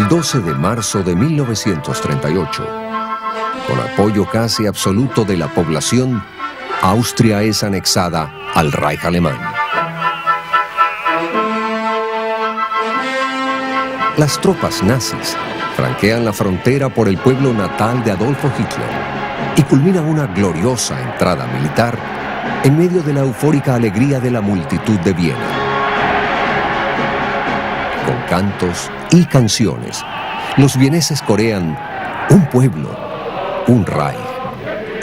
El 12 de marzo de 1938, con apoyo casi absoluto de la población, Austria es anexada al Reich alemán. Las tropas nazis franquean la frontera por el pueblo natal de Adolfo Hitler y culminan una gloriosa entrada militar en medio de la eufórica alegría de la multitud de Viena. Con cantos y canciones, los vieneses corean un pueblo, un Reich,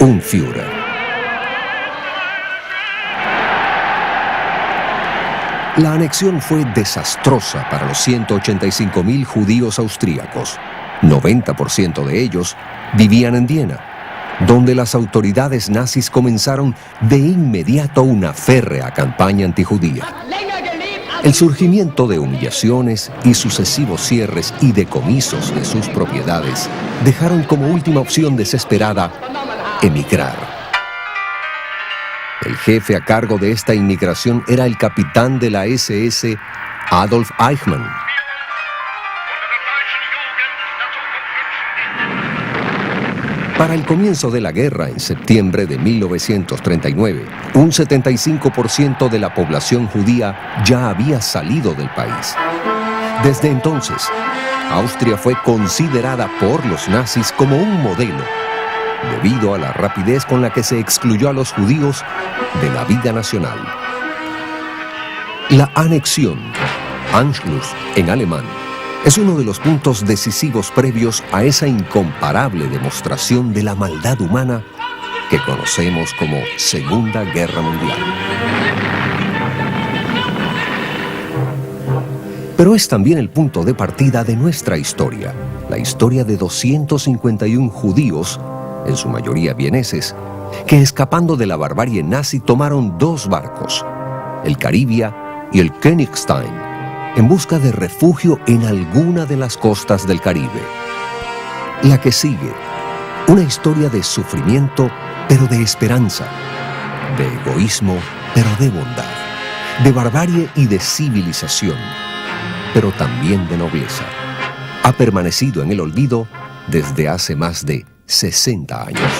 un Führer. La anexión fue desastrosa para los 185.000 judíos austríacos. 90% de ellos vivían en Viena, donde las autoridades nazis comenzaron de inmediato una férrea campaña antijudía. El surgimiento de humillaciones y sucesivos cierres y decomisos de sus propiedades dejaron como última opción desesperada emigrar. El jefe a cargo de esta inmigración era el capitán de la SS, Adolf Eichmann. Para el comienzo de la guerra, en septiembre de 1939, un 75% de la población judía ya había salido del país. Desde entonces, Austria fue considerada por los nazis como un modelo, debido a la rapidez con la que se excluyó a los judíos de la vida nacional. La anexión, Anschluss en alemán, es uno de los puntos decisivos previos a esa incomparable demostración de la maldad humana que conocemos como Segunda Guerra Mundial. Pero es también el punto de partida de nuestra historia, la historia de 251 judíos, en su mayoría vieneses, que escapando de la barbarie nazi tomaron dos barcos, el Caribia y el Königstein, en busca de refugio en alguna de las costas del Caribe. La que sigue, una historia de sufrimiento, pero de esperanza, de egoísmo, pero de bondad, de barbarie y de civilización, pero también de nobleza. Ha permanecido en el olvido desde hace más de 60 años.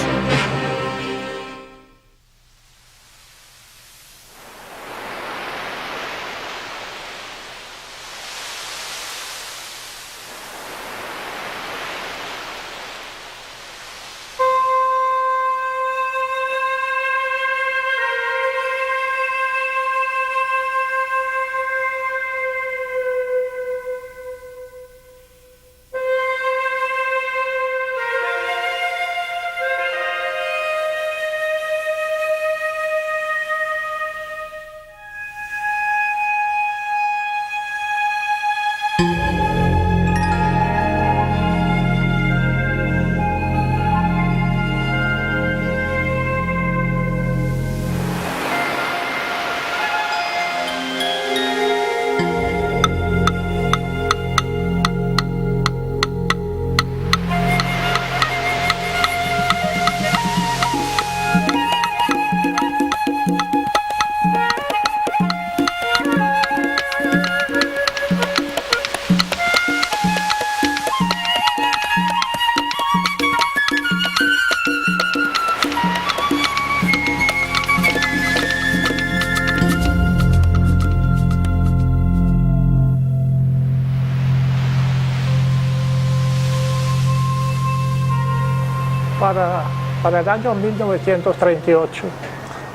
Para el año 1938,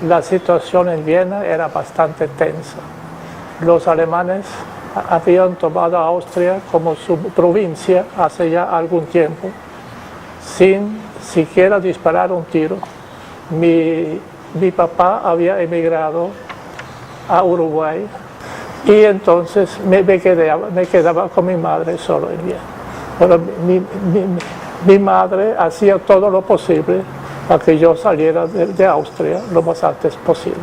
la situación en Viena era bastante tensa. Los alemanes habían tomado a Austria como su provincia hace ya algún tiempo, sin siquiera disparar un tiro. Mi papá había emigrado a Uruguay y entonces me quedaba con mi madre solo en Viena. Pero mi madre hacía todo lo posible para que yo saliera de Austria lo más antes posible.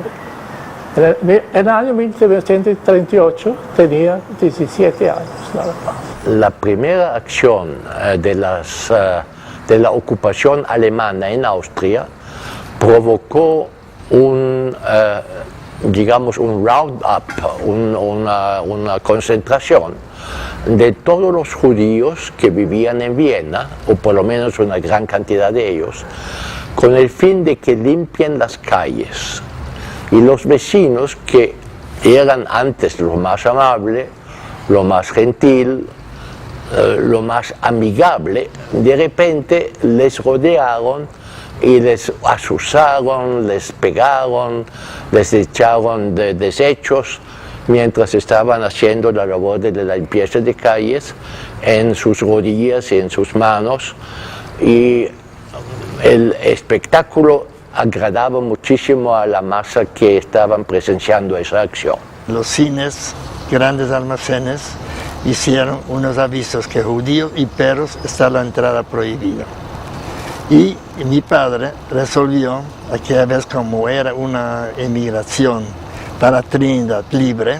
En el año 1938 tenía 17 años nada más. La primera acción de la ocupación alemana en Austria provocó un round-up, una concentración de todos los judíos que vivían en Viena, o por lo menos una gran cantidad de ellos, con el fin de que limpien las calles. Y los vecinos, que eran antes lo más amable, lo más gentil, lo más amigable, de repente les rodearon y les asusaron, les pegaron, les echaron de desechos mientras estaban haciendo la labor de la limpieza de calles en sus rodillas y en sus manos, y el espectáculo agradaba muchísimo a la masa que estaban presenciando esa acción. Los cines, grandes almacenes, hicieron unos avisos que judíos y perros está la entrada prohibida. Y mi padre resolvió, aquella vez como era una emigración para Trinidad libre,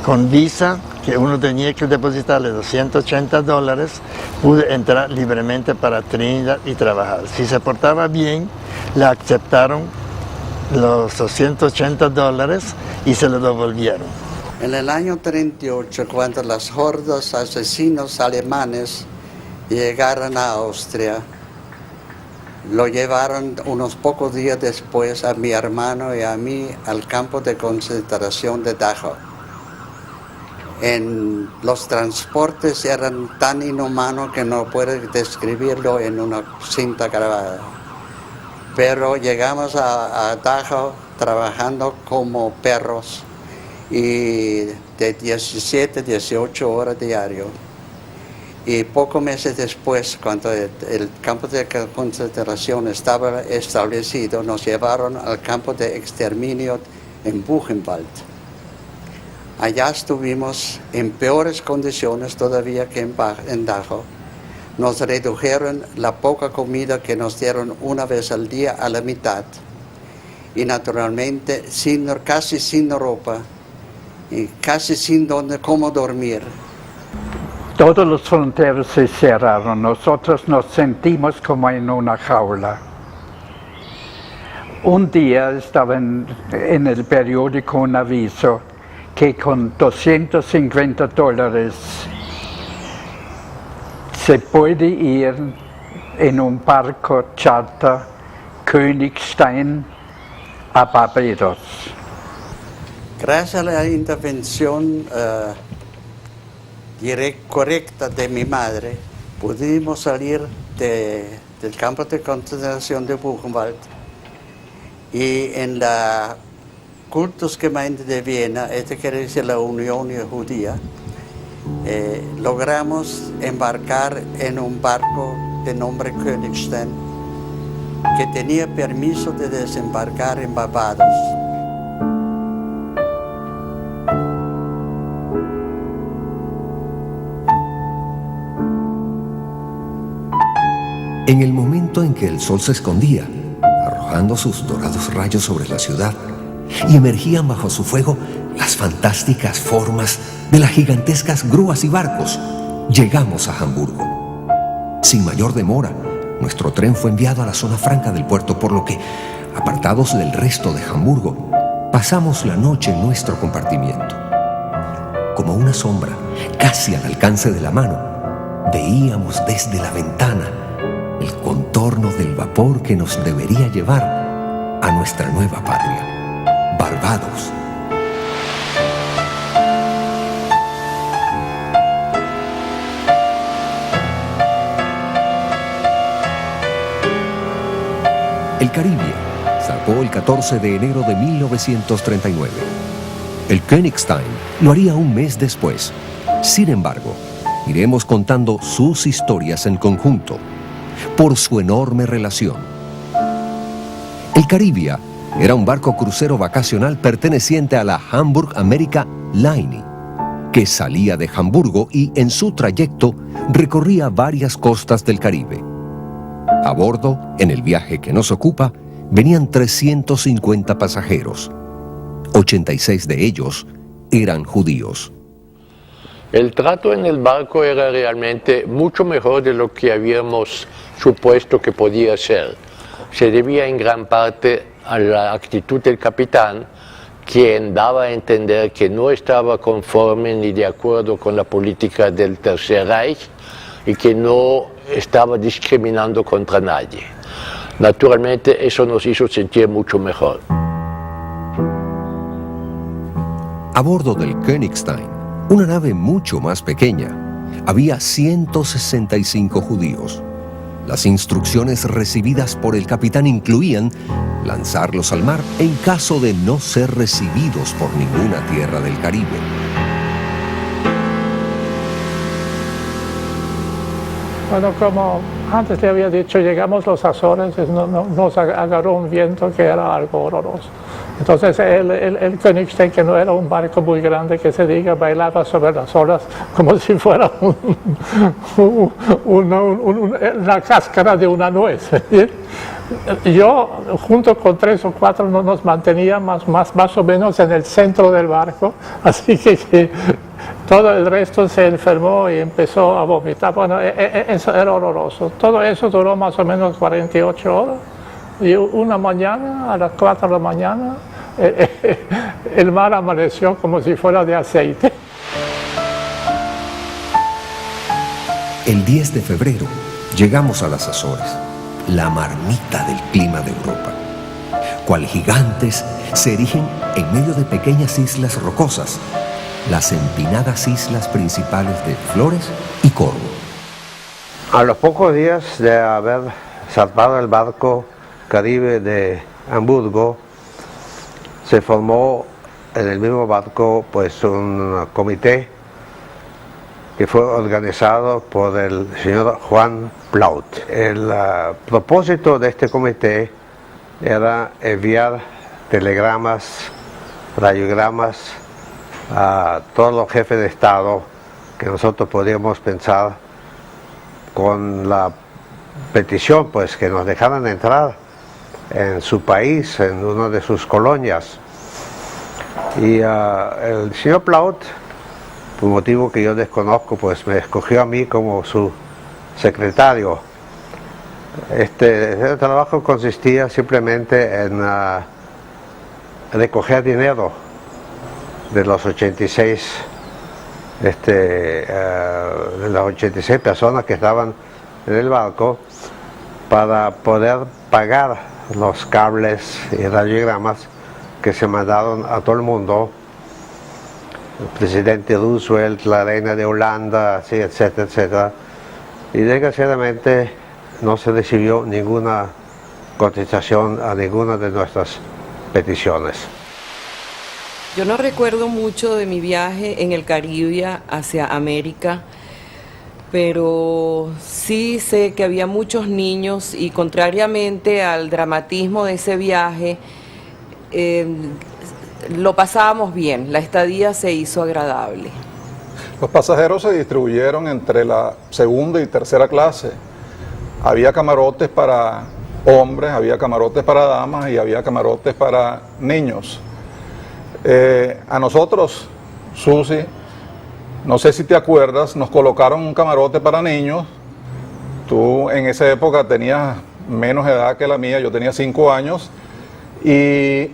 con visa que uno tenía que depositarle $280, pude entrar libremente para Trinidad y trabajar. Si se portaba bien, le aceptaron los $280 y se lo devolvieron. En el año 38, cuando las hordas asesinos alemanes llegaron a Austria, lo llevaron unos pocos días después a mi hermano y a mí al campo de concentración de Dachau. Los transportes eran tan inhumanos que no puedo describirlo en una cinta grabada. Pero llegamos a Dachau trabajando como perros y de 17, 18 horas diario. Y pocos meses después, cuando el campo de concentración estaba establecido, nos llevaron al campo de exterminio en Buchenwald. Allá estuvimos en peores condiciones todavía que en Dachau. Nos redujeron la poca comida que nos dieron una vez al día a la mitad. Y naturalmente casi sin ropa y casi sin cómo dormir. Todas las fronteras se cerraron, nosotros nos sentimos como en una jaula. Un día estaba en el periódico un aviso que con $250 se puede ir en un barco charter Königstein a Barbados. Gracias a la intervención correcta de mi madre, pudimos salir del campo de concentración de Buchenwald y en la Kultusgemeinde de Viena, quiere decir la Unión Judía, logramos embarcar en un barco de nombre Königstein que tenía permiso de desembarcar en Barbados. En el momento en que el sol se escondía, arrojando sus dorados rayos sobre la ciudad, y emergían bajo su fuego las fantásticas formas de las gigantescas grúas y barcos, llegamos a Hamburgo. Sin mayor demora, nuestro tren fue enviado a la zona franca del puerto, por lo que, apartados del resto de Hamburgo, pasamos la noche en nuestro compartimiento. Como una sombra, casi al alcance de la mano, veíamos desde la ventana el contorno del vapor que nos debería llevar a nuestra nueva patria, Barbados. El Caribia zarpó el 14 de enero de 1939. El Königstein lo haría un mes después. Sin embargo, iremos contando sus historias en conjunto, por su enorme relación. El Caribia era un barco crucero vacacional perteneciente a la Hamburg America Line, que salía de Hamburgo y en su trayecto recorría varias costas del Caribe. A bordo, en el viaje que nos ocupa, venían 350 pasajeros. 86 de ellos eran judíos. El trato en el barco era realmente mucho mejor de lo que habíamos supuesto que podía ser. Se debía en gran parte a la actitud del capitán, quien daba a entender que no estaba conforme ni de acuerdo con la política del Tercer Reich y que no estaba discriminando contra nadie. Naturalmente eso nos hizo sentir mucho mejor. A bordo del Königstein, una nave mucho más pequeña, había 165 judíos. Las instrucciones recibidas por el capitán incluían lanzarlos al mar en caso de no ser recibidos por ninguna tierra del Caribe. Bueno, como antes le había dicho, llegamos a los Azores, nos agarró un viento que era algo horroroso. Entonces el Königstein, que no era un barco muy grande, que se diga, bailaba sobre las olas como si fuera la cáscara de una nuez. Yo, junto con 3 o 4, nos mantenía más o menos en el centro del barco, así que todo el resto se enfermó y empezó a vomitar. Bueno, eso era horroroso. Todo eso duró más o menos 48 horas. Y una mañana, a las 4 de la mañana, el mar amaneció como si fuera de aceite. El 10 de febrero llegamos a las Azores, la marmita del clima de Europa. Cual gigantes se erigen en medio de pequeñas islas rocosas, las empinadas islas principales de Flores y Corvo. A los pocos días de haber zarpado el barco Caribe de Hamburgo, se formó en el mismo barco pues un comité que fue organizado por el señor Juan Plaut. El propósito de este comité era enviar telegramas, radiogramas a todos los jefes de Estado que nosotros podíamos pensar, con la petición pues que nos dejaran entrar en su país, en una de sus colonias. Y el señor Plaut, por un motivo que yo desconozco, pues me escogió a mí como su secretario. Este trabajo consistía simplemente en recoger dinero de los 86 de las 86 personas que estaban en el barco, para poder pagar los cables y radiogramas que se mandaron a todo el mundo. El presidente Roosevelt, la reina de Holanda, así, etcétera, etcétera. Y desgraciadamente no se recibió ninguna contestación a ninguna de nuestras peticiones. Yo no recuerdo mucho de mi viaje en el Caribe hacia América, pero sí sé que había muchos niños y, contrariamente al dramatismo de ese viaje, lo pasábamos bien, la estadía se hizo agradable. Los pasajeros se distribuyeron entre la segunda y tercera clase. Había camarotes para hombres, había camarotes para damas y había camarotes para niños. A nosotros, Susi, no sé si te acuerdas, nos colocaron un camarote para niños. Tú en esa época tenías menos edad que la mía, yo tenía 5 años. Y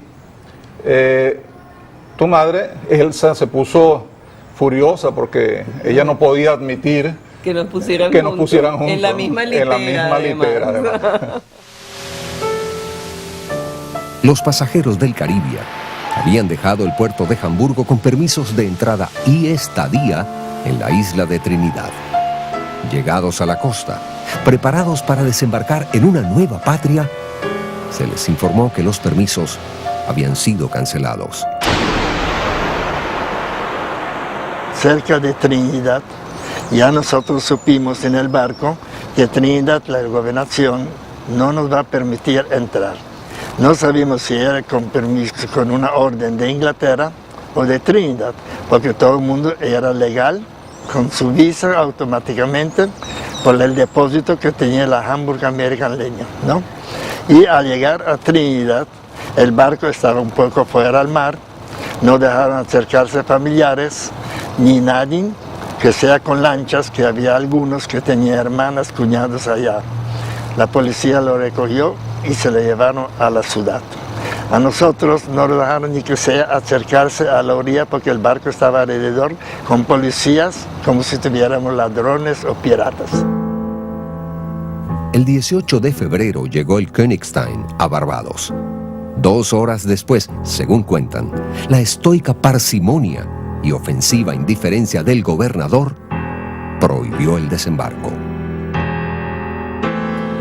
tu madre, Elsa, se puso furiosa porque ella no podía admitir que nos pusieran juntos en la misma litera. Además. Los pasajeros del Caribe habían dejado el puerto de Hamburgo con permisos de entrada y estadía en la isla de Trinidad. Llegados a la costa, preparados para desembarcar en una nueva patria, se les informó que los permisos habían sido cancelados. Cerca de Trinidad, ya nosotros supimos en el barco que Trinidad, la gobernación, no nos va a permitir entrar. No sabíamos si era con permiso, con una orden de Inglaterra o de Trinidad, porque todo el mundo era legal, con su visa automáticamente, por el depósito que tenía la Hamburg American Line, ¿no? Y al llegar a Trinidad, el barco estaba un poco fuera del mar, no dejaron acercarse familiares, ni nadie que sea con lanchas, que había algunos que tenían hermanas, cuñados allá. La policía lo recogió y se le llevaron a la ciudad. A nosotros no nos dejaron ni que sea acercarse a la orilla porque el barco estaba alrededor con policías como si tuviéramos ladrones o piratas. El 18 de febrero llegó el Königstein a Barbados. 2 horas después, según cuentan, la estoica parsimonia y ofensiva indiferencia del gobernador prohibió el desembarco.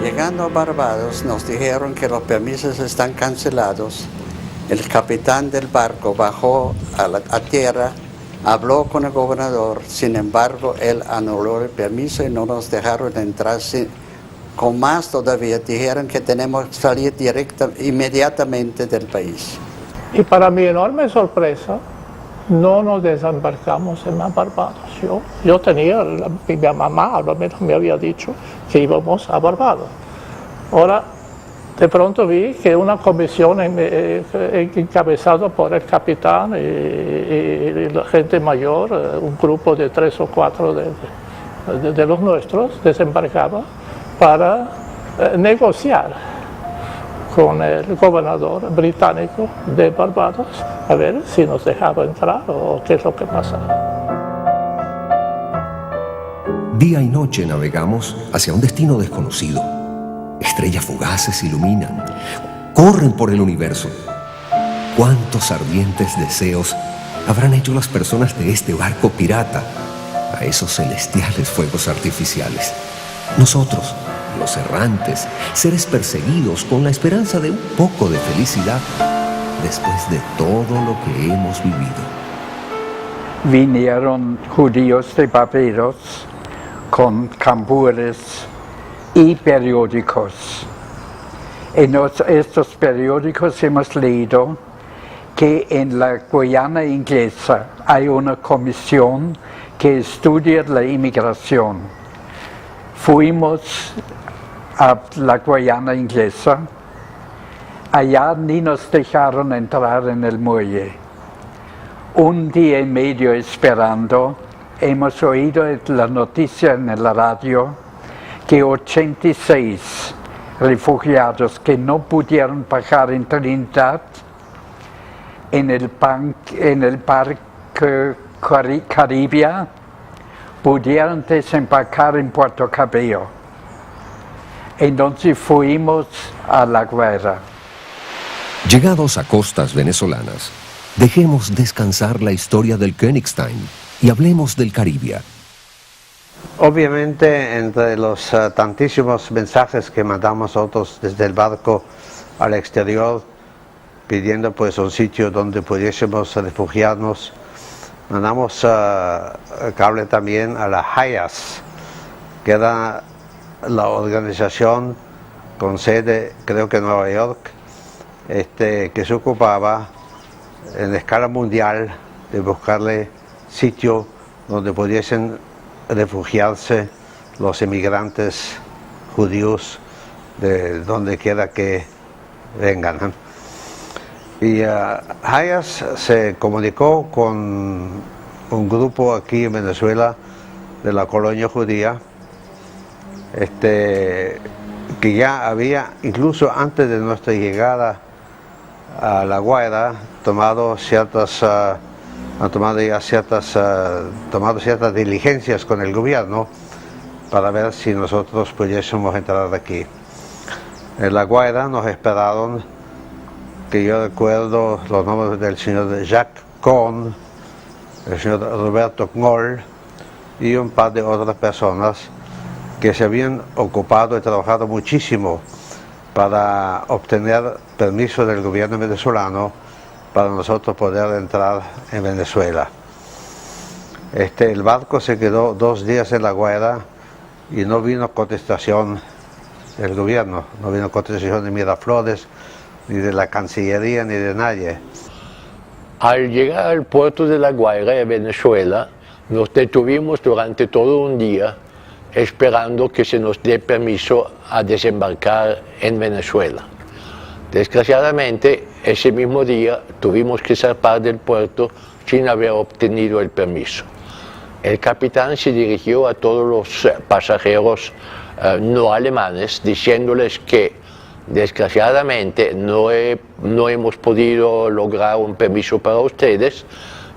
Llegando a Barbados nos dijeron que los permisos están cancelados. El capitán del barco bajó a tierra, habló con el gobernador, sin embargo él anuló el permiso y no nos dejaron entrar. Con más todavía dijeron que tenemos que salir inmediatamente del país. Y para mi enorme sorpresa, no nos desembarcamos en Barbados. Yo tenía, mi mamá al menos me había dicho que íbamos a Barbados. Ahora, de pronto vi que una comisión encabezada por el capitán y la gente mayor, un grupo de 3 o 4 de los nuestros, desembarcaba para negociar con el gobernador británico de Barbados, a ver si nos dejaba entrar o qué es lo que pasaba. Día y noche navegamos hacia un destino desconocido. Estrellas fugaces iluminan, corren por el universo. ¿Cuántos ardientes deseos habrán hecho las personas de este barco pirata a esos celestiales fuegos artificiales? Nosotros, los errantes, seres perseguidos con la esperanza de un poco de felicidad después de todo lo que hemos vivido. Vinieron judíos de Barbados con cambures y periódicos. En estos periódicos hemos leído que en la Guayana inglesa hay una comisión que estudia la inmigración. Fuimos a la Guayana inglesa, allá ni nos dejaron entrar en el muelle. Un día y medio esperando, hemos oído la noticia en la radio que 86 refugiados que no pudieron bajar en Trinidad, en el parque Caribia, pudieron desembarcar en Puerto Cabello. Entonces fuimos a la guerra. Llegados a costas venezolanas, dejemos descansar la historia del Königstein y hablemos del Caribia. Obviamente, entre los tantísimos mensajes que mandamos nosotros desde el barco al exterior, pidiendo pues un sitio donde pudiésemos refugiarnos, mandamos cable también a la Hayas, que era la organización con sede, creo que en Nueva York, que se ocupaba en escala mundial de buscarle sitio donde pudiesen refugiarse los emigrantes judíos de donde quiera que vengan. Y Hayas se comunicó con un grupo aquí en Venezuela de la colonia judía, que ya había, incluso antes de nuestra llegada a La Guaira, tomado ciertas diligencias con el gobierno para ver si nosotros pudiésemos entrar aquí. En La Guaira nos esperaron, que yo recuerdo los nombres del señor Jacques Cohn, el señor Roberto Knoll y un par de otras personas que se habían ocupado y trabajado muchísimo para obtener permiso del gobierno venezolano para nosotros poder entrar en Venezuela. El barco se quedó 2 días en La Guaira y no vino contestación del gobierno, no vino contestación de Miraflores, ni de la Cancillería, ni de nadie. Al llegar al puerto de La Guaira, en Venezuela, nos detuvimos durante todo un día esperando que se nos dé permiso a desembarcar en Venezuela. Desgraciadamente, ese mismo día tuvimos que zarpar del puerto sin haber obtenido el permiso. El capitán se dirigió a todos los pasajeros no alemanes diciéndoles que Desgraciadamente no hemos podido lograr un permiso para ustedes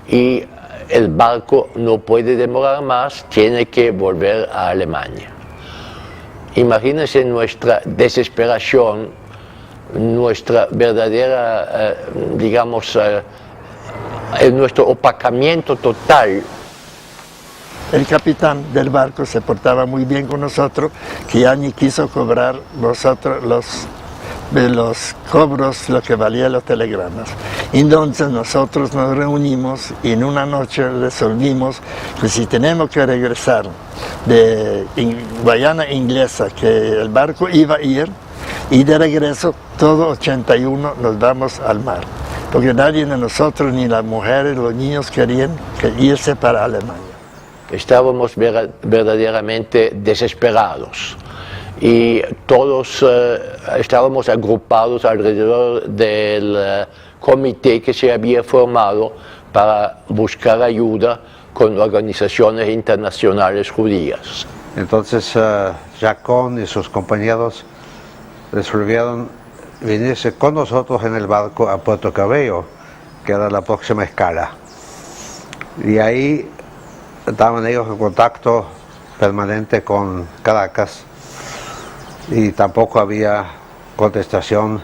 y el barco no puede demorar más, tiene que volver a Alemania. Imagínense nuestra desesperación, nuestra verdadera, nuestro opacamiento total. El capitán del barco se portaba muy bien con nosotros, que ya ni quiso cobrar nosotros los cobros, lo que valían los telegramas. Entonces nosotros nos reunimos y en una noche resolvimos que si tenemos que regresar de Guayana Inglesa, que el barco iba a ir, y de regreso todo 81 nos vamos al mar, porque nadie de nosotros, ni las mujeres, los niños querían irse para Alemania. Estábamos verdaderamente desesperados y todos estábamos agrupados alrededor del comité que se había formado para buscar ayuda con organizaciones internacionales judías. Entonces Jacón y sus compañeros resolvieron venirse con nosotros en el barco a Puerto Cabello, que era la próxima escala. Y ahí estaban ellos en contacto permanente con Caracas y tampoco había contestación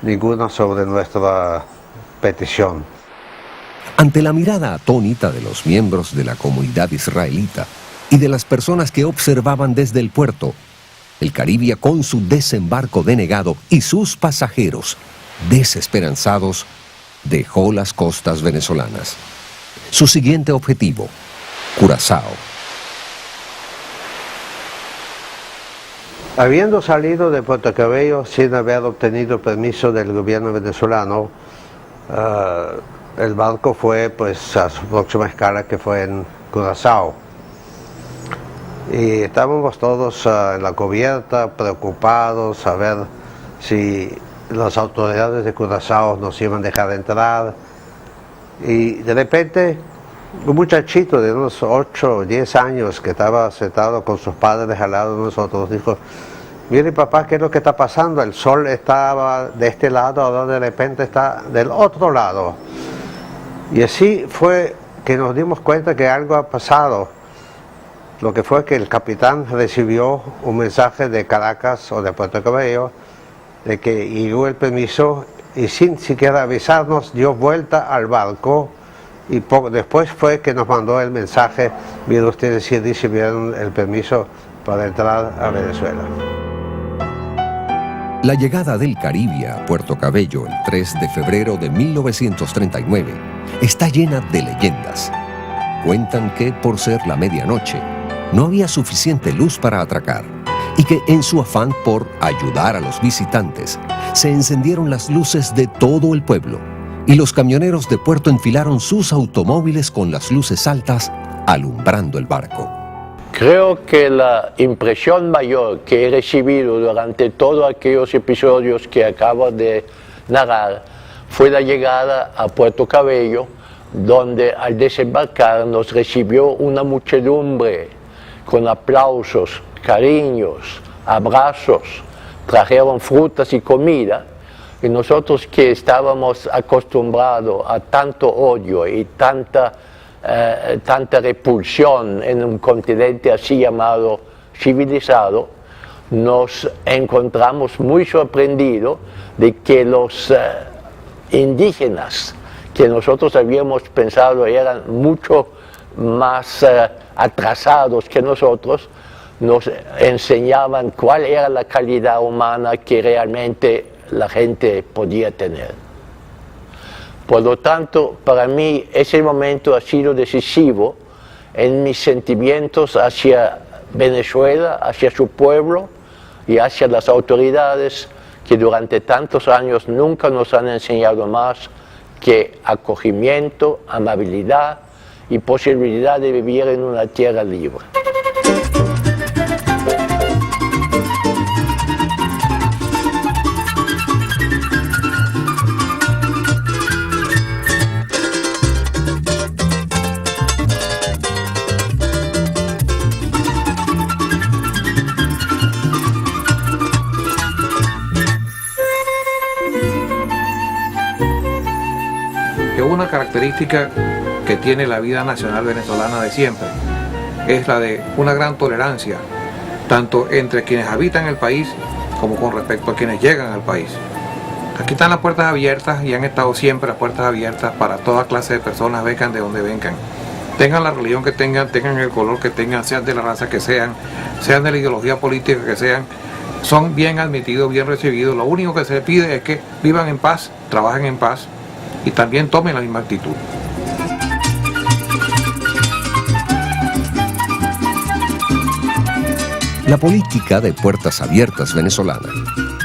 ninguna sobre nuestra petición. Ante la mirada atónita de los miembros de la comunidad israelita y de las personas que observaban desde el puerto, el Caribia, con su desembarco denegado y sus pasajeros desesperanzados, dejó las costas venezolanas. Su siguiente objetivo: Curazao. Habiendo salido de Puerto Cabello sin haber obtenido permiso del gobierno venezolano, el barco fue pues a su próxima escala, que fue en Curazao. Y estábamos todos en la cubierta preocupados a ver si las autoridades de Curazao nos iban a dejar entrar. Y de repente un muchachito de unos 8 o 10 años que estaba sentado con sus padres al lado de nosotros dijo: mire papá, ¿qué es lo que está pasando? El sol estaba de este lado, ahora de repente está del otro lado. Y así fue que nos dimos cuenta que algo ha pasado. Lo que fue que el capitán recibió un mensaje de Caracas o de Puerto Cabello de que llegó el permiso, y sin siquiera avisarnos dio vuelta al barco, y poco después fue que nos mandó el mensaje: mire ustedes si recibieron el permiso para entrar a Venezuela. La llegada del Caribia a Puerto Cabello el 3 de febrero de 1939 está llena de leyendas. Cuentan que, por ser la medianoche, no había suficiente luz para atracar, y que en su afán por ayudar a los visitantes, se encendieron las luces de todo el pueblo, y los camioneros de puerto enfilaron sus automóviles con las luces altas, alumbrando el barco. Creo que la impresión mayor que he recibido durante todos aquellos episodios que acabo de narrar fue la llegada a Puerto Cabello, donde al desembarcar nos recibió una muchedumbre con aplausos, cariños, abrazos, trajeron frutas y comida, y nosotros que estábamos acostumbrados a tanto odio y tanta repulsión en un continente así llamado civilizado, nos encontramos muy sorprendidos de que los indígenas, que nosotros habíamos pensado eran mucho más atrasados que nosotros, nos enseñaban cuál era la calidad humana que realmente la gente podía tener. Por lo tanto, para mí ese momento ha sido decisivo en mis sentimientos hacia Venezuela, hacia su pueblo y hacia las autoridades que durante tantos años nunca nos han enseñado más que acogimiento, amabilidad y posibilidad de vivir en una tierra libre. que una característica que tiene la vida nacional venezolana de siempre es la de una gran tolerancia, tanto entre quienes habitan el país como con respecto a quienes llegan al país. Aquí están las puertas abiertas y han estado siempre las puertas abiertas para toda clase de personas, vengan de donde vengan. Tengan la religión que tengan, tengan el color que tengan, sean de la raza que sean de la ideología política que sean, son bien admitidos, bien recibidos. Lo único que se les pide es que vivan en paz, trabajen en paz y también tomen la misma actitud. La política de puertas abiertas venezolana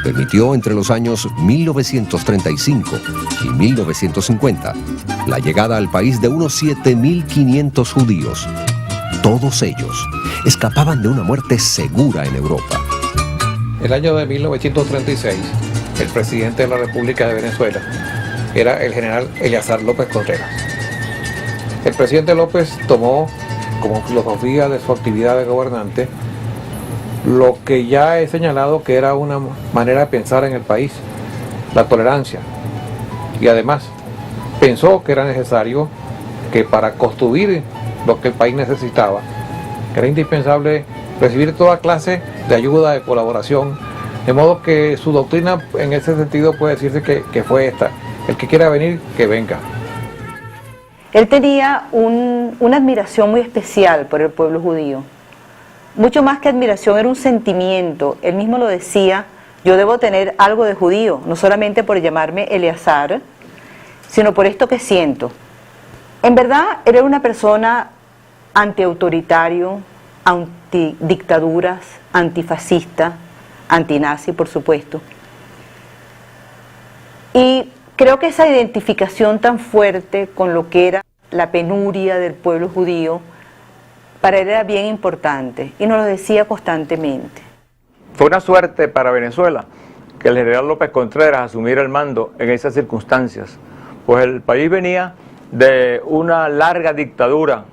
permitió entre los años 1935 y 1950 la llegada al país de unos 7.500 judíos. Todos ellos escapaban de una muerte segura en Europa. El año de 1936, el presidente de la República de Venezuela era el general Eleazar López Contreras. El presidente López tomó como filosofía de su actividad de gobernante lo que ya he señalado que era una manera de pensar en el país, la tolerancia. Y además pensó que era necesario que para construir lo que el país necesitaba, que era indispensable recibir toda clase de ayuda, de colaboración, de modo que su doctrina en ese sentido puede decirse que fue esta: el que quiera venir, que venga. Él tenía una admiración muy especial por el pueblo judío. Mucho más que admiración, era un sentimiento. Él mismo lo decía: yo debo tener algo de judío, no solamente por llamarme Eleazar, sino por esto que siento. En verdad, él era una persona antiautoritario, antidictaduras, antifascista, antinazi, por supuesto. Y creo que esa identificación tan fuerte con lo que era la penuria del pueblo judío, para él era bien importante y nos lo decía constantemente. Fue una suerte para Venezuela que el general López Contreras asumiera el mando en esas circunstancias, pues el país venía de una larga dictadura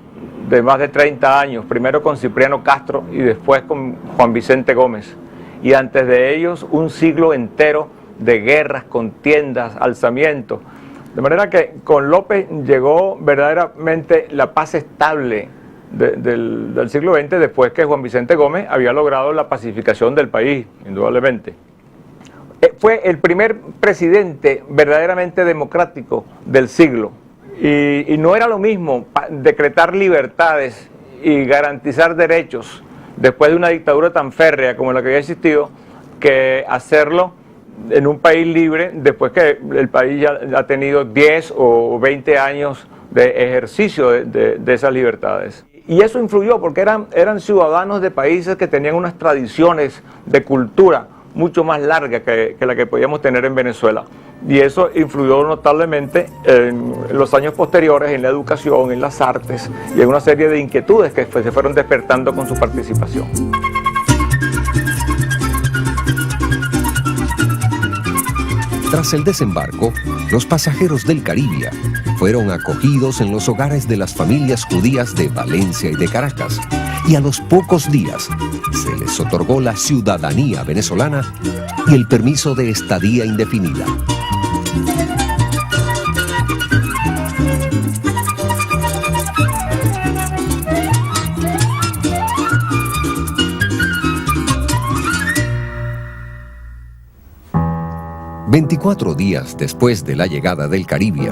de más de 30 años, primero con Cipriano Castro y después con Juan Vicente Gómez, y antes de ellos un siglo entero de guerras, contiendas, alzamientos, de manera que con López llegó verdaderamente la paz estable del siglo XX, después que Juan Vicente Gómez había logrado la pacificación del país, indudablemente. Fue el primer presidente verdaderamente democrático del siglo, y no era lo mismo decretar libertades y garantizar derechos después de una dictadura tan férrea como la que había existido, que hacerlo en un país libre después que el país ya ha tenido 10 o 20 años de ejercicio de esas libertades. Y eso influyó porque eran ciudadanos de países que tenían unas tradiciones de cultura mucho más largas que la que podíamos tener en Venezuela. Y eso influyó notablemente en los años posteriores en la educación, en las artes y en una serie de inquietudes que se fueron despertando con su participación. Tras el desembarco, los pasajeros del Caribe fueron acogidos en los hogares de las familias judías de Valencia y de Caracas, y a los pocos días se les otorgó la ciudadanía venezolana y el permiso de estadía indefinida. ...24 días después de la llegada del Caribe,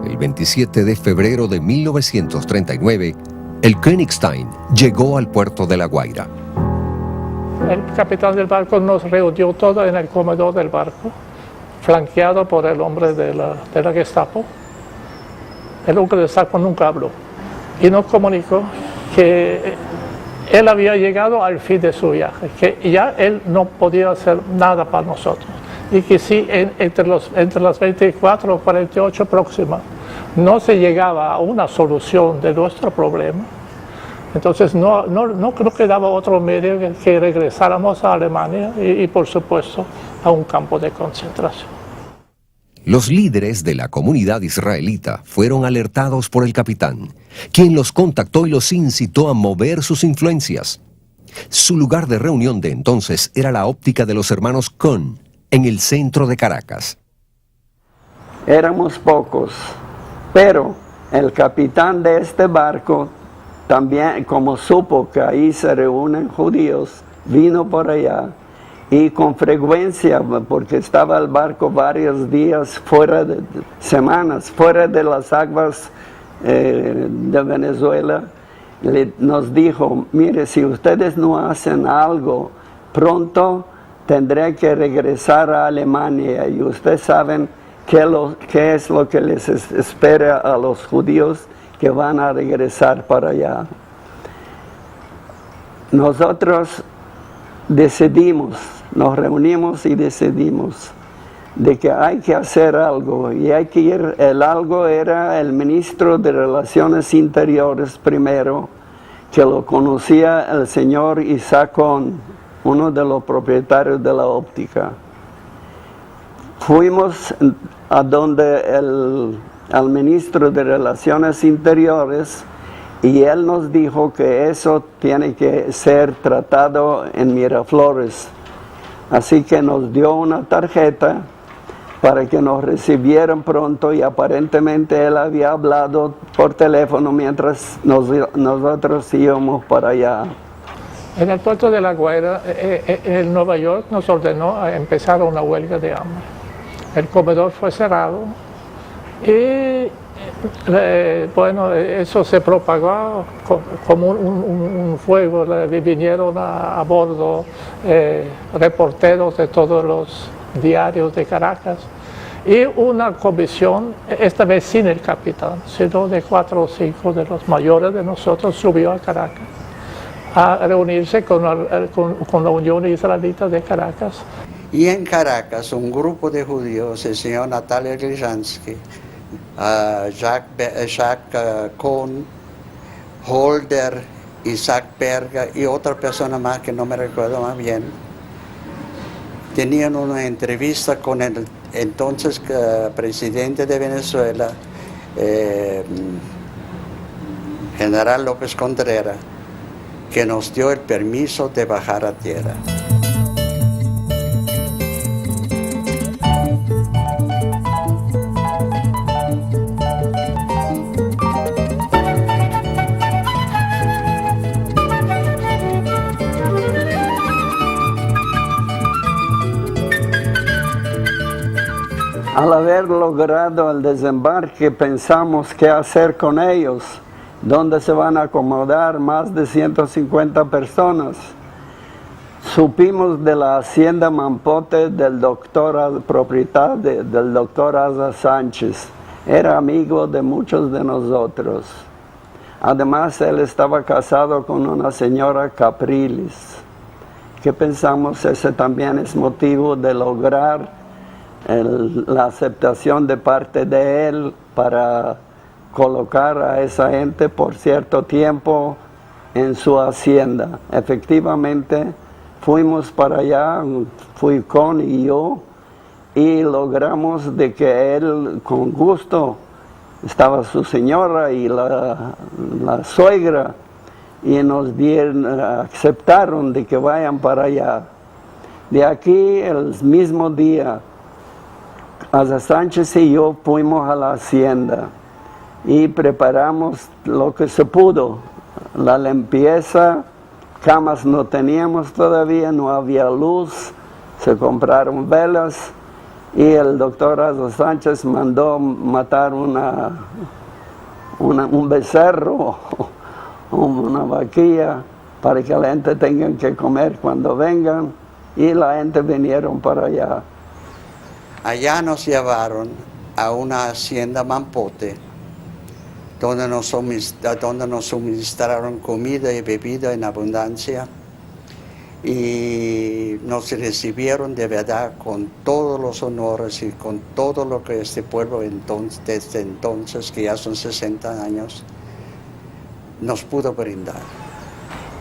el 27 de febrero de 1939, el Königstein llegó al puerto de La Guaira. El capitán del barco nos reunió todo en el comedor del barco, flanqueado por el hombre de la Gestapo. El hombre de Gestapo nunca habló y nos comunicó que él había llegado al fin de su viaje, que ya él no podía hacer nada para nosotros. Y que si entre las 24 o 48 próximas no se llegaba a una solución de nuestro problema, entonces no creo que daba otro medio que regresáramos a Alemania y por supuesto a un campo de concentración. Los líderes de la comunidad israelita fueron alertados por el capitán, quien los contactó y los incitó a mover sus influencias. Su lugar de reunión de entonces era la óptica de los hermanos Cohn, en el centro de Caracas. Éramos pocos, Pero el capitán de este barco también, como supo que ahí se reúnen judíos, vino por allá y con frecuencia, porque estaba el barco varios días semanas fuera de las aguas de Venezuela, nos dijo: mire, si ustedes no hacen algo pronto, tendré que regresar a Alemania, y ustedes saben qué es lo que les espera a los judíos que van a regresar para allá. Nosotros decidimos, nos reunimos y decidimos de que hay que hacer algo, y hay que ir. El algo era el ministro de Relaciones Interiores primero, que lo conocía el señor Isaac Cohn, uno de los propietarios de la óptica. Fuimos a donde al ministro de Relaciones Interiores, y él nos dijo que eso tiene que ser tratado en Miraflores. Así que nos dio una tarjeta para que nos recibieran pronto, y aparentemente él había hablado por teléfono mientras nosotros íbamos para allá. En el puerto de La Guaira, en Nueva York, nos ordenó a empezar una huelga de hambre. El comedor fue cerrado y bueno, eso se propagó como un fuego. Vinieron a bordo reporteros de todos los diarios de Caracas, y una comisión, esta vez sin el capitán, sino de 4 o 5 de los mayores de nosotros, subió a Caracas a reunirse con la Unión Israelita de Caracas. Y en Caracas, un grupo de judíos, el señor Natalia Grishansky, Jacques Cohn, Holder, Isaac Berga y otra persona más que no me recuerdo más bien, tenían una entrevista con el entonces presidente de Venezuela, general López Contreras, que nos dio el permiso de bajar a tierra. Al haber logrado el desembarque, pensamos qué hacer con ellos, dónde se van a acomodar más de 150 personas. Supimos de la hacienda Mampote del doctor, propiedad del doctor Asa Sánchez. Era amigo de muchos de nosotros. Además, él estaba casado con una señora Capriles, que pensamos ese también es motivo de lograr la aceptación de parte de él para colocar a esa gente por cierto tiempo en su hacienda. Efectivamente, fuimos para allá, fui con y yo, y logramos de que él, con gusto, estaba su señora y la suegra, y nos aceptaron de que vayan para allá. De aquí, el mismo día, Asa Sánchez y yo fuimos a la hacienda y preparamos lo que se pudo. La limpieza, camas no teníamos todavía, no había luz, se compraron velas, y el doctor Asa Sánchez mandó matar un becerro, una vaquilla, para que la gente tenga que comer cuando vengan, y la gente vinieron para allá. Allá nos llevaron a una hacienda Mampote, donde nos suministraron comida y bebida en abundancia, y nos recibieron de verdad con todos los honores y con todo lo que este pueblo desde entonces, que ya son 60 años, nos pudo brindar.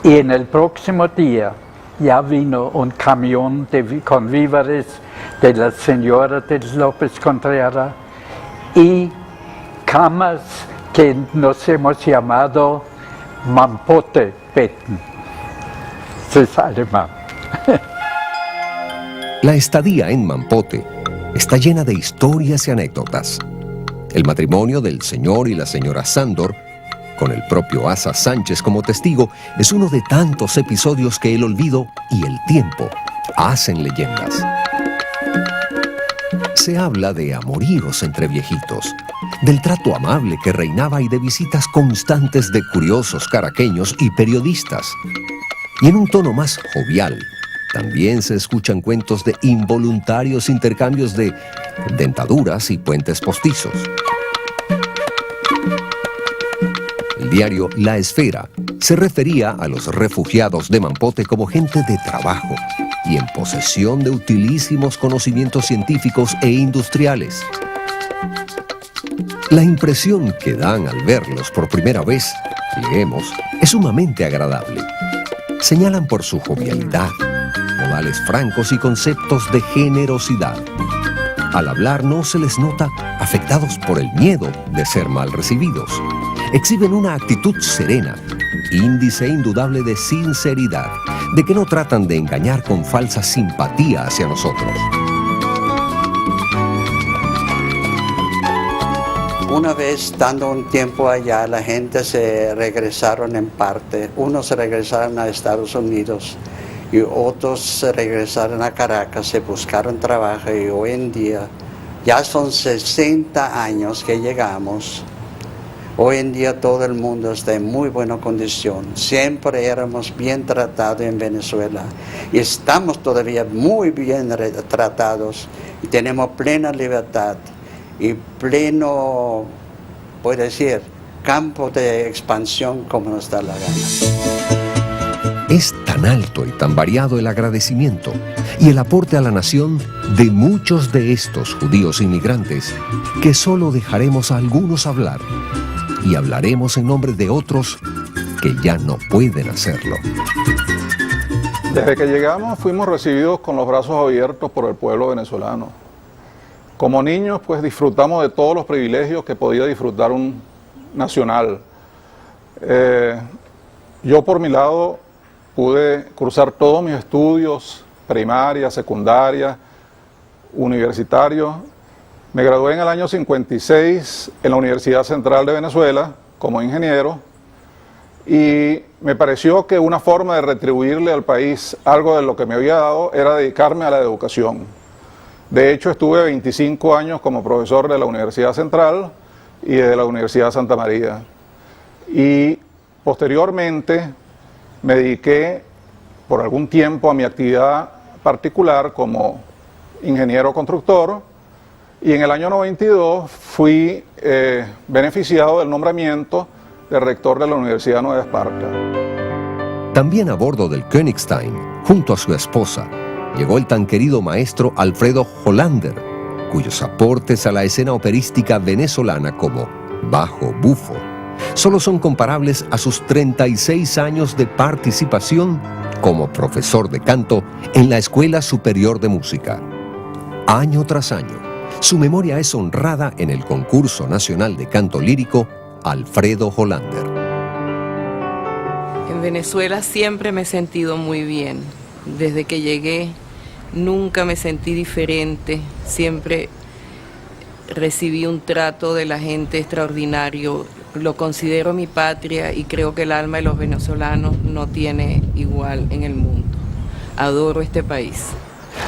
Y en el próximo día ya vino un camión con víveres de la señora de López Contreras y camas que nos hemos llamado Mampote Betten. Es alemán. La estadía en Mampote está llena de historias y anécdotas. El matrimonio del señor y la señora Sándor, con el propio Asa Sánchez como testigo, es uno de tantos episodios que el olvido y el tiempo hacen leyendas. Se habla de amoríos entre viejitos, del trato amable que reinaba y de visitas constantes de curiosos caraqueños y periodistas. Y en un tono más jovial, también se escuchan cuentos de involuntarios intercambios de dentaduras y puentes postizos. El diario La Esfera se refería a los refugiados de Mampote como gente de trabajo y en posesión de utilísimos conocimientos científicos e industriales. La impresión que dan al verlos por primera vez, leemos, es sumamente agradable. Señalan por su jovialidad, modales francos y conceptos de generosidad. Al hablar no se les nota afectados por el miedo de ser mal recibidos. Exhiben una actitud serena, índice indudable de sinceridad, de que no tratan de engañar con falsa simpatía hacia nosotros. Una vez, estando un tiempo allá, la gente se regresaron en parte. Unos se regresaron a Estados Unidos y otros se regresaron a Caracas, se buscaron trabajo y hoy en día ya son 60 años que llegamos. Hoy en día todo el mundo está en muy buena condición. Siempre éramos bien tratados en Venezuela y estamos todavía muy bien tratados y tenemos plena libertad y pleno, puedo decir, campo de expansión como nos da la gana. Es tan alto y tan variado el agradecimiento y el aporte a la nación de muchos de estos judíos inmigrantes que solo dejaremos a algunos hablar y hablaremos en nombre de otros que ya no pueden hacerlo. Desde que llegamos fuimos recibidos con los brazos abiertos por el pueblo venezolano. Como niños, pues disfrutamos de todos los privilegios que podía disfrutar un nacional. Yo por mi lado pude cursar todos mis estudios, primaria, secundaria, universitarios. Me gradué en el año 56 en la Universidad Central de Venezuela como ingeniero y me pareció que una forma de retribuirle al país algo de lo que me había dado era dedicarme a la educación. De hecho, estuve 25 años como profesor de la Universidad Central y de la Universidad Santa María. Y posteriormente me dediqué por algún tiempo a mi actividad particular como ingeniero constructor y en el año 92 fui beneficiado del nombramiento de rector de la Universidad Nueva Esparta. También a bordo del Königstein, junto a su esposa, llegó el tan querido maestro Alfredo Hollander, cuyos aportes a la escena operística venezolana como bajo bufo solo son comparables a sus 36 años de participación como profesor de canto en la Escuela Superior de Música. Año tras año, su memoria es honrada en el Concurso Nacional de Canto Lírico Alfredo Hollander. En Venezuela siempre me he sentido muy bien. Desde que llegué nunca me sentí diferente, siempre recibí un trato de la gente extraordinario. Lo considero mi patria y creo que el alma de los venezolanos no tiene igual en el mundo. Adoro este país.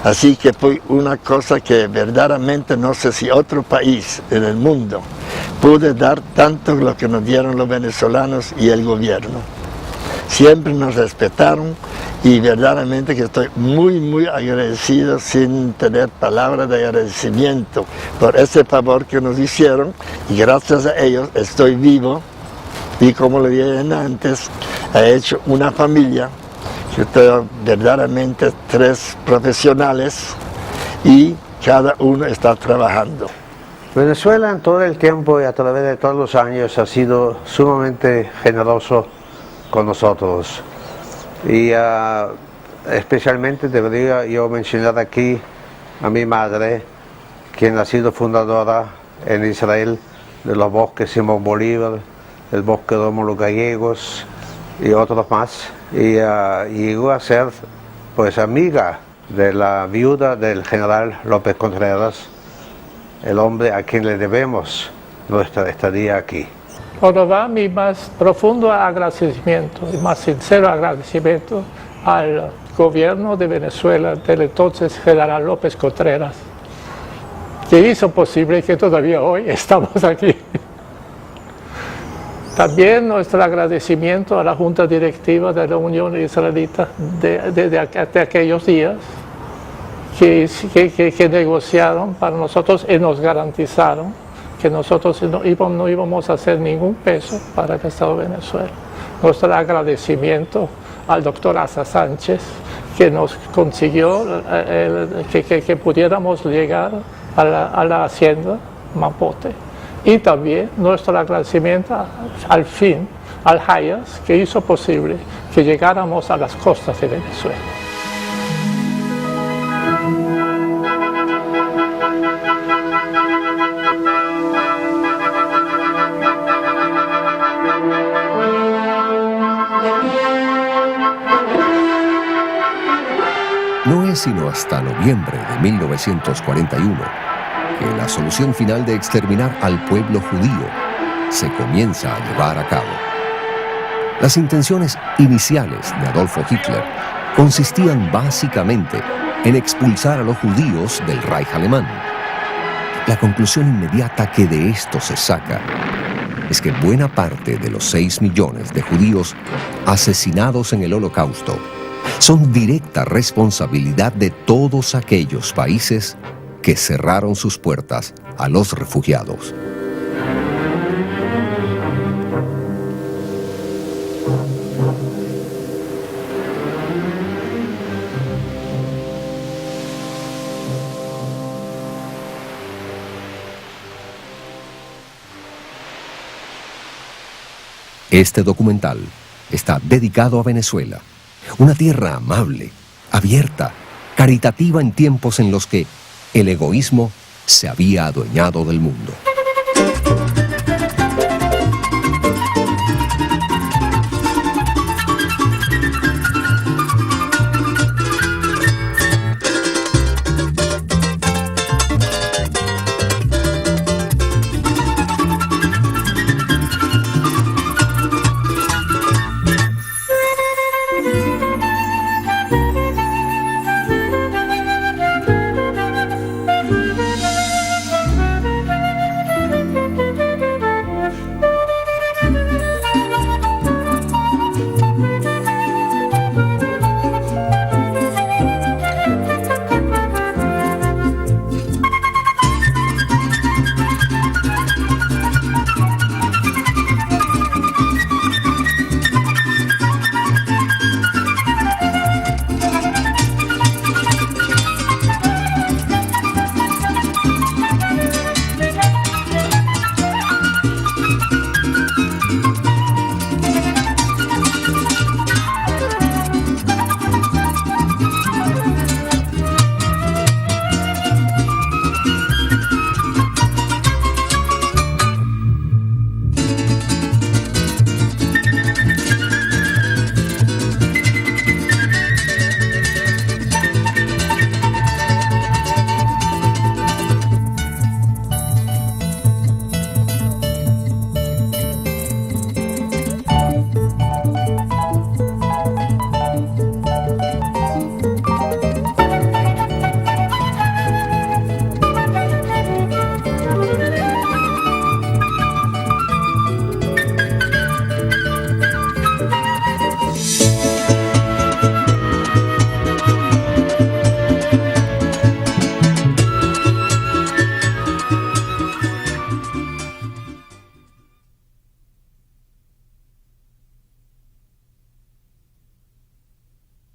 Así que fue una cosa que verdaderamente no sé si otro país en el mundo puede dar tanto lo que nos dieron los venezolanos y el gobierno. Siempre nos respetaron y verdaderamente que estoy muy agradecido sin tener palabras de agradecimiento por ese favor que nos hicieron y gracias a ellos estoy vivo y como le dije antes, he hecho una familia. Yo tengo verdaderamente 3 profesionales y cada uno está trabajando. Venezuela en todo el tiempo y a través de todos los años ha sido sumamente generoso con nosotros y especialmente debería yo mencionar aquí a mi madre, quien ha sido fundadora en Israel de los bosques Simón Bolívar, el bosque Rómulo Gallegos y otros más, y llegó a ser pues amiga de la viuda del general López Contreras, el hombre a quien le debemos nuestra estadía aquí. Ahora va mi más profundo agradecimiento, y más sincero agradecimiento al gobierno de Venezuela del entonces general López Contreras, que hizo posible que todavía hoy estamos aquí. También nuestro agradecimiento a la Junta Directiva de la Unión Israelita de aquellos días, que negociaron para nosotros y nos garantizaron que nosotros no íbamos a hacer ningún peso para el Estado de Venezuela. Nuestro agradecimiento al doctor Asa Sánchez, que nos consiguió que pudiéramos llegar a la hacienda Mampote. Y también nuestro agradecimiento al fin al Hayas, que hizo posible que llegáramos a las costas de Venezuela. No es sino hasta noviembre de 1941 que la solución final de exterminar al pueblo judío se comienza a llevar a cabo. Las intenciones iniciales de Adolfo Hitler consistían básicamente en expulsar a los judíos del Reich alemán. La conclusión inmediata que de esto se saca es que buena parte de los 6 millones de judíos asesinados en el Holocausto son directa responsabilidad de todos aquellos países que cerraron sus puertas a los refugiados. Este documental está dedicado a Venezuela, una tierra amable, abierta, caritativa en tiempos en los que el egoísmo se había adueñado del mundo.